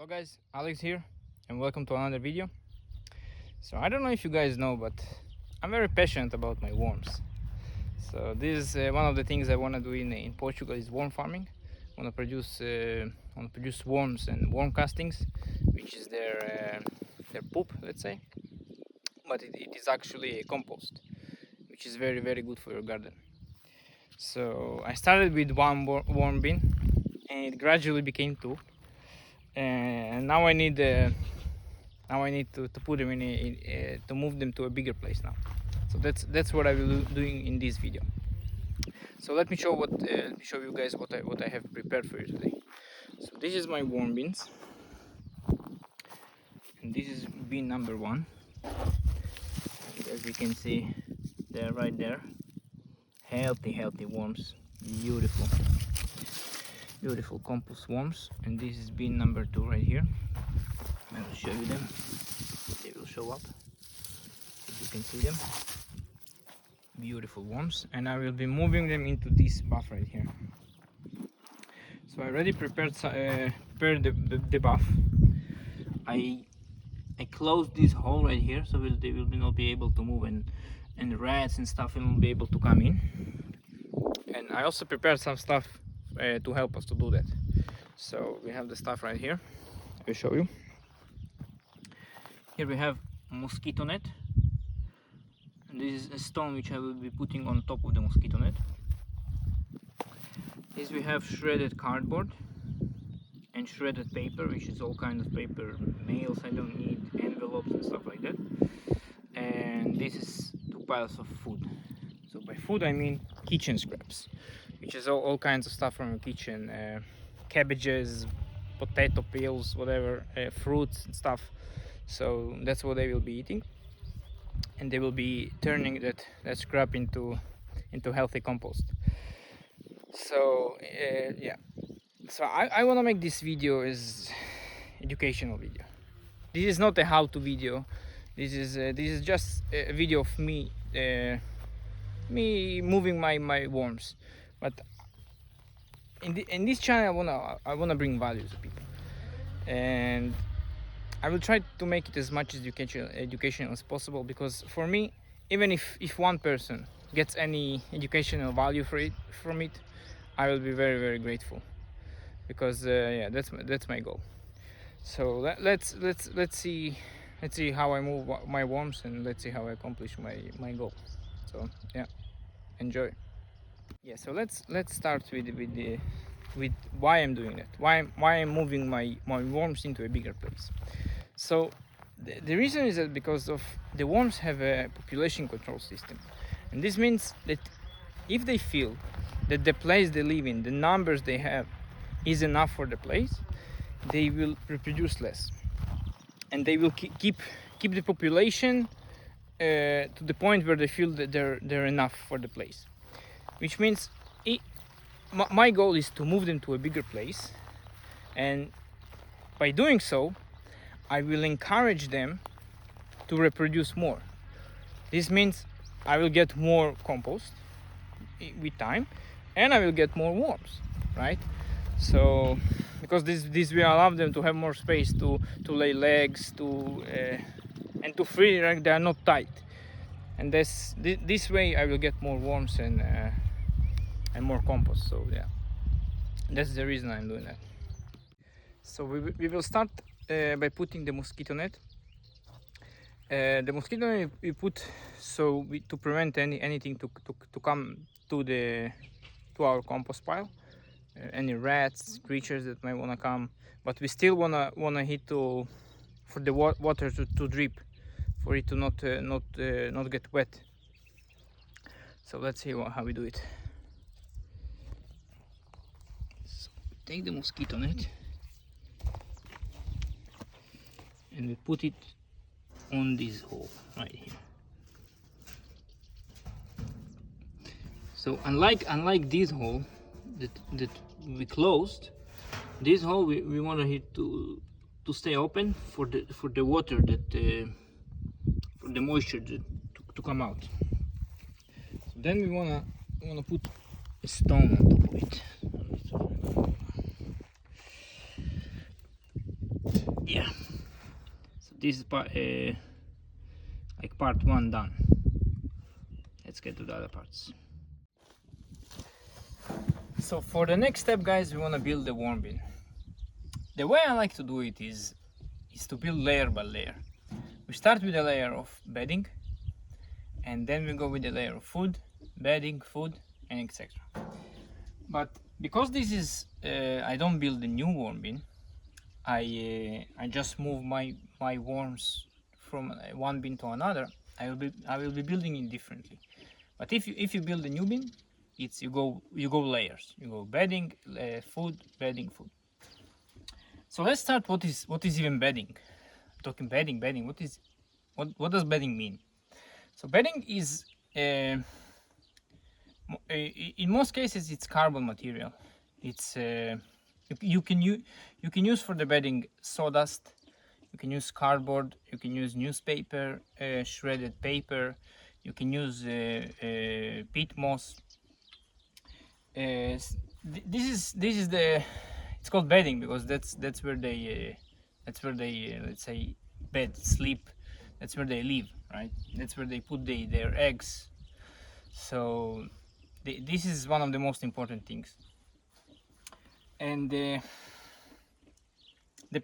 Hello guys, Alex here and welcome to another video. So I don't know if you guys know, but I'm very passionate about my worms. So this is one of the things I want to do in Portugal is worm farming. I want to produce worms and worm castings, which is their poop, let's say. But it is actually a compost, which is very good for your garden. So I started with one worm bin and it gradually became two. And now I need to put them to move them to a bigger place now. So that's what I will be doing in this video. So let me show you guys what I have prepared for you today. So this is my worm bins, and this is bin number 1. As you can see, they're right there. Healthy worms, beautiful compost worms. And this is bin number 2 right here. I will show you them. They will show up, as you can see them. Beautiful worms, and I will be moving them into this bath right here. So I already prepared the bath. I closed this hole right here, so they will not be able to move, and rats and stuff will not be able to come in. And I also prepared some stuff to help us to do that. So we have the stuff right here. I will show you. Here we have mosquito net, and this is a stone which I will be putting on top of the mosquito net. This we have shredded cardboard and shredded paper, which is all kinds of paper, nails I don't need, envelopes and stuff like that. And this is 2 piles of food. So by food I mean kitchen scraps, which is all kinds of stuff from the kitchen, cabbages, potato peels, whatever, fruits and stuff. So that's what they will be eating, and they will be turning that scrap into healthy compost. So yeah, so I want to make this video as educational video. This is not a how-to video. This is just a video of me moving my worms. But in this channel I wanna bring value to people, and I will try to make it as much educational as possible, because for me, even if one person gets any educational value from it, I will be very grateful, because yeah, that's my goal. So let's see how I move my worms, and let's see how I accomplish my goal. So yeah, enjoy. Yeah, so let's start with why I'm doing that. Why I'm moving my worms into a bigger place. So the reason is that because of the worms have a population control system, and this means that if they feel that the place they live in, the numbers they have, is enough for the place, they will reproduce less, and they will keep the population to the point where they feel that they're enough for the place. Which means my goal is to move them to a bigger place, and by doing so I will encourage them to reproduce more. This means I will get more compost with time, and I will get more worms, right? So because this will allow them to have more space to lay eggs, and to free, right? They are not tight, and this way I will get more worms and more compost. So yeah, that's the reason I'm doing that. So we will start by putting the mosquito net. The mosquito net we put to prevent anything to come to our compost pile, any rats, creatures that might wanna come. But we still wanna hit for the water to drip, for it to not get wet. So let's see how we do it. So take the mosquito net and we put it on this hole right here. So unlike this hole that we closed, this hole we want it to stay open for the water for the moisture to come out. So then we wanna put a stone on top of it. this is like part 1 done. Let's get to the other parts. So for the next step, guys, we want to build the worm bin. The way I like to do it is to build layer by layer. We start with a layer of bedding, and then we go with a layer of food, bedding, food, and etc. But because this is I don't build a new worm bin, I just move my worms from one bin to another. I will be building it differently. But if you build a new bin, it's you go layers. You go bedding, food, bedding, food. So let's start. What is even bedding? I'm talking bedding. What does bedding mean? So bedding is in most cases it's carbon material. It's you can use for the bedding sawdust. You can use cardboard. You can use newspaper, shredded paper. You can use peat moss. This is the, it's called bedding because that's where they let's say bed, sleep. That's where they live, right? That's where they put their eggs. So this is one of the most important things. And the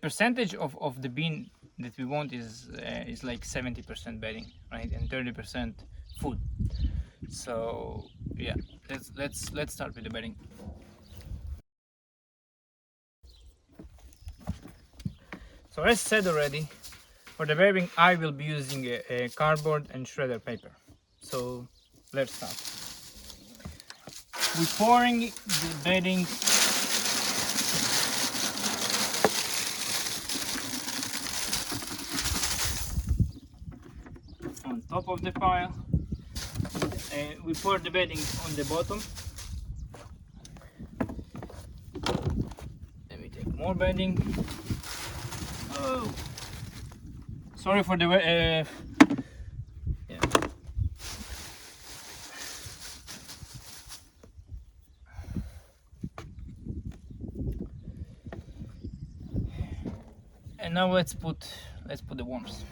percentage of the bin that we want is like 70% bedding, right, and 30% food. So yeah, let's start with the bedding. So as said already, for the bedding I will be using a cardboard and shredder paper. So let's start. We're pouring the bedding on top of the pile. We pour the bedding on the bottom. Then we take more bedding. Oh, sorry for the yeah. And now let's put the worms.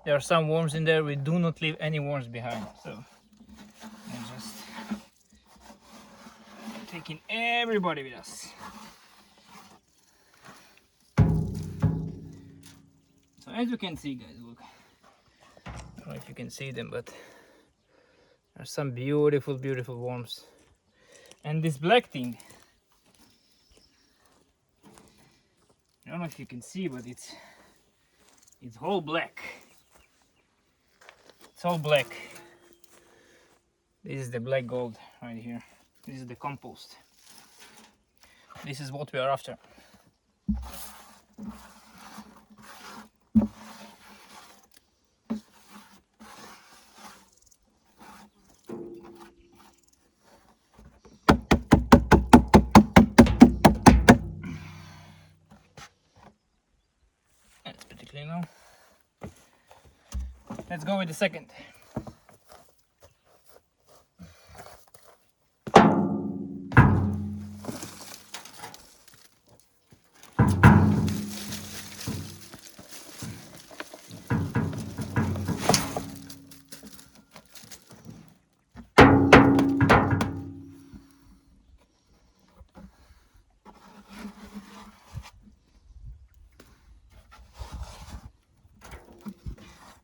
There are some worms in there. We do not leave any worms behind. So I'm just taking everybody with us. So as you can see, guys, look. I don't know if you can see them, but there are some beautiful worms. And this black thing, I don't know if you can see, but it's all black. It's all black. This is the black gold right here. This is the compost. This is what we are after. That's pretty clean now. Let's go with the second.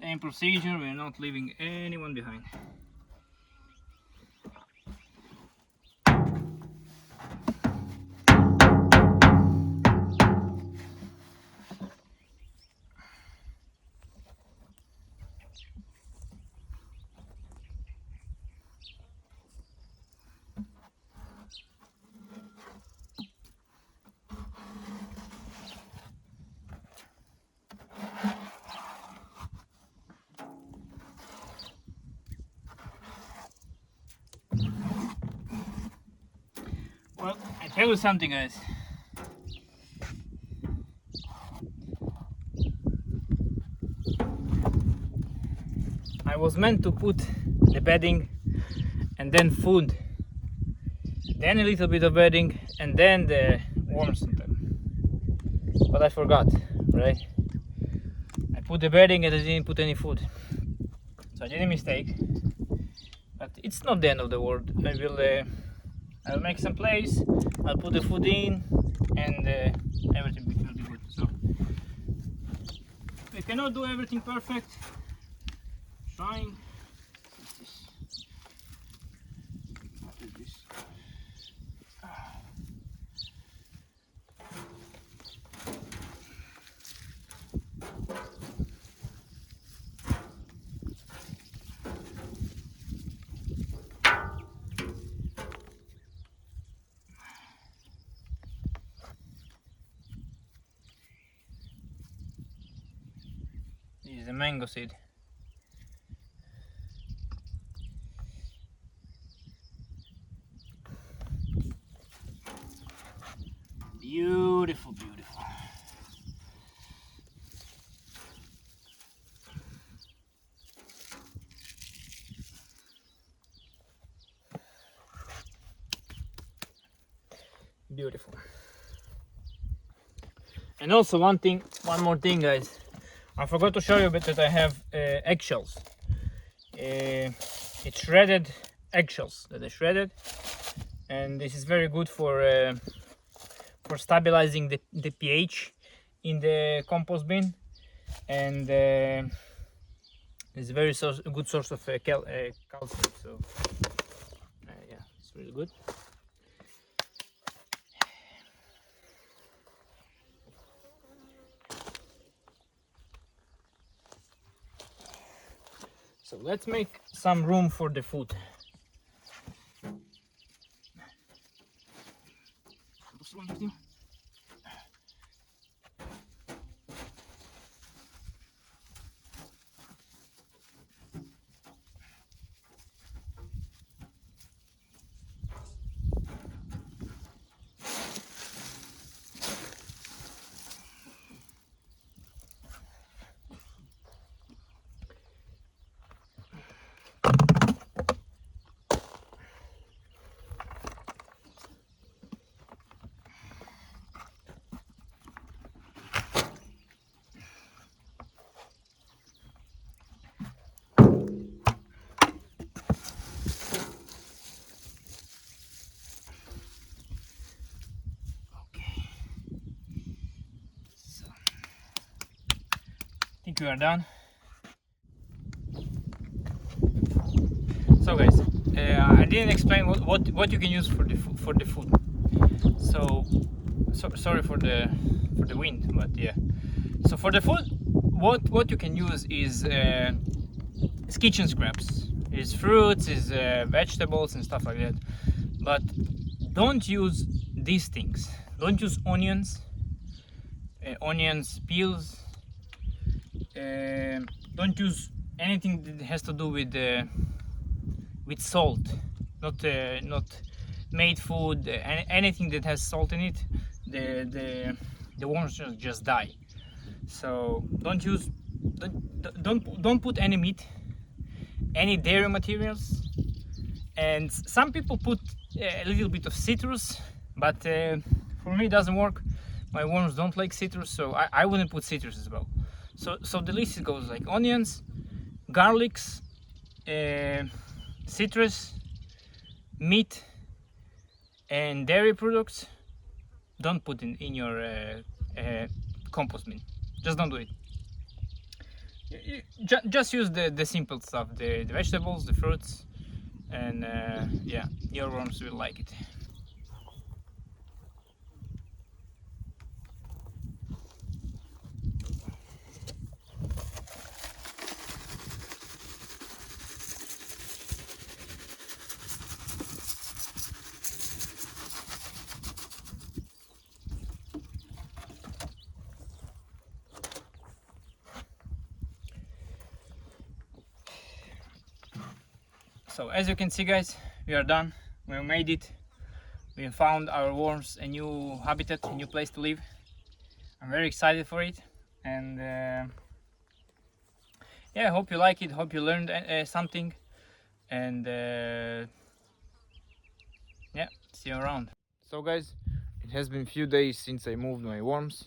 Same procedure, we're not leaving anyone behind. Well, I tell you something, guys. I was meant to put the bedding and then food, then a little bit of bedding and then the worms on them. But I forgot, right? I put the bedding and I didn't put any food. So I did a mistake. But it's not the end of the world. I'll make some place, I'll put the food in, and everything will be good. So we cannot do everything perfect. Trying. What is this? This is a mango seed. Beautiful, beautiful. Beautiful. And also one more thing, guys. I forgot to show you that I have eggshells. It's shredded eggshells that I shredded, and this is very good for stabilizing the pH in the compost bin, and it's a very good source of calcium. So yeah, it's really good. So let's make some room for the food. I think we are done. So guys, I didn't explain what you can use for the food. So sorry for the wind, but yeah. So for the food, what you can use is kitchen scraps, is fruits, is vegetables and stuff like that. But don't use these things. Don't use onions, peels. Don't use anything that has to do with salt. Not made food. Anything that has salt in it, the worms just die. So don't put any meat, any dairy materials. And some people put a little bit of citrus, but for me it doesn't work. My worms don't like citrus, so I wouldn't put citrus as well. So the list goes like onions, garlics, citrus, meat, and dairy products. Don't put in your compost bin. Just don't do it. Just use the simple stuff, the vegetables, the fruits, and yeah, your worms will like it. So as you can see, guys, we are done. We made it. we found our worms a new habitat, a new place to live. I'm very excited for it, and yeah, I hope you like it, hope you learned something, and yeah, see you around. So guys, it has been few days since I moved my worms,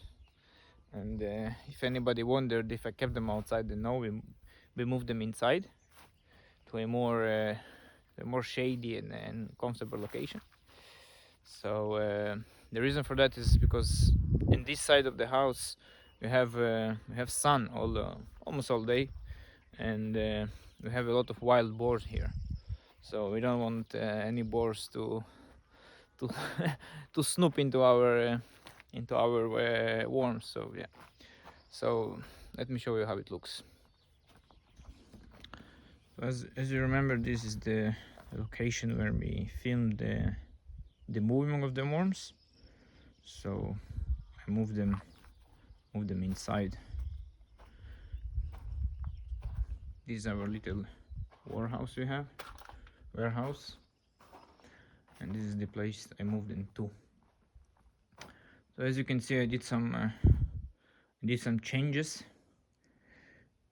and if anybody wondered if I kept them outside, then no, we moved them inside to a more shady and comfortable location. So the reason for that is because in this side of the house we have sun almost all day, and we have a lot of wild boars here. So we don't want any boars to to snoop into our worms. So yeah. So let me show you how it looks. So as you remember, this is the location where we filmed the movement of the worms. So I moved them inside. This is our little warehouse and this is the place I moved them to. So as you can see, I did some changes.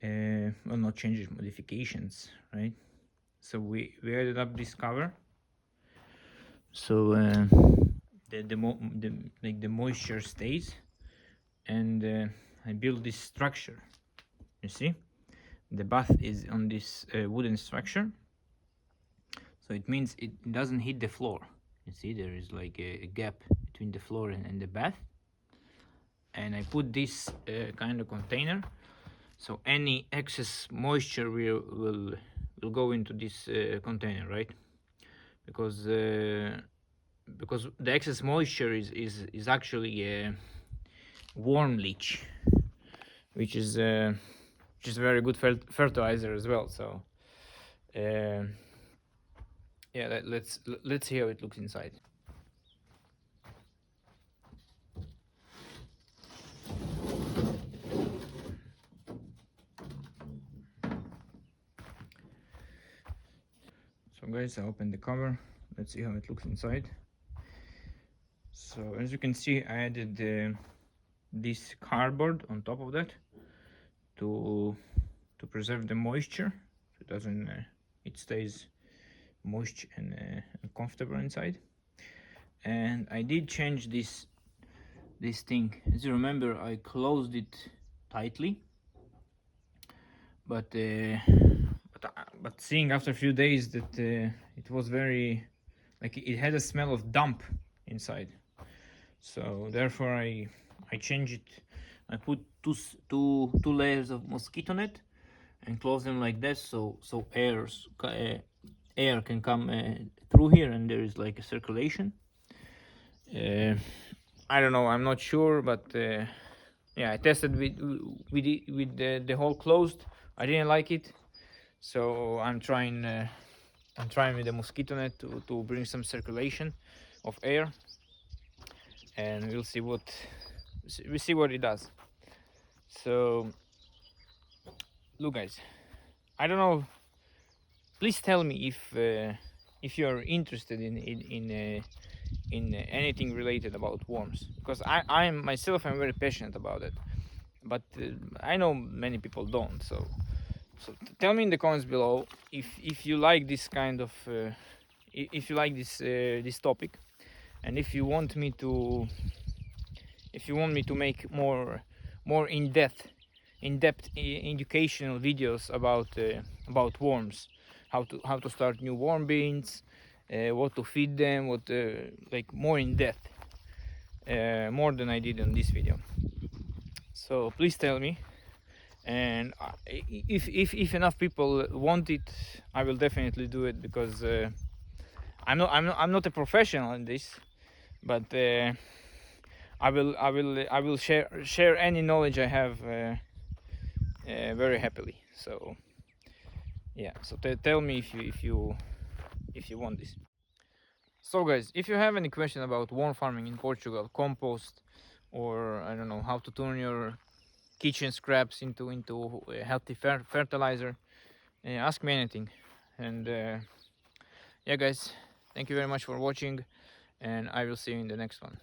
Well, not changes, modifications, right? So we added up this cover, so the moisture stays, and I built this structure. You see, the bath is on this wooden structure, so it means it doesn't hit the floor. You see, there is like a gap between the floor and the bath, and I put this kind of container, so any excess moisture will go into this container, right? Because the excess moisture is actually a worm leech, which is very good fertilizer as well. So yeah, let's see how it looks inside. So guys, I opened the cover. Let's see how it looks inside. So as you can see, I added this cardboard on top of that to preserve the moisture, so it doesn't it stays moist and comfortable inside. And I did change this thing. As you remember, I closed it tightly, but seeing after a few days that it was very, like, it had a smell of damp inside. So therefore I changed it. I put two layers of mosquito net and close them like this, so air can come through here, and there is like a circulation. I don't know, I'm not sure, but yeah, I tested with the hole closed. I didn't like it, so I'm trying with the mosquito net to bring some circulation of air, and we'll see what it does. So look guys, I don't know, please tell me if you're interested in anything related about worms, because I'm myself, I'm very passionate about it, but I know many people don't. So tell me in the comments below if you like this kind of if you like this topic, and if you want me to make more in-depth educational videos about worms, how to start new worm bins, what to feed them, what like more in depth, more than I did on this video. So please tell me, and if enough people want it, I will definitely do it, because I'm not a professional in this, but I will share any knowledge I have very happily. So yeah, so tell me if you want this. So guys, if you have any question about worm farming in Portugal, compost, or I don't know, how to turn your kitchen scraps into a healthy fertilizer, ask me anything. And yeah guys, thank you very much for watching, and I will see you in the next one.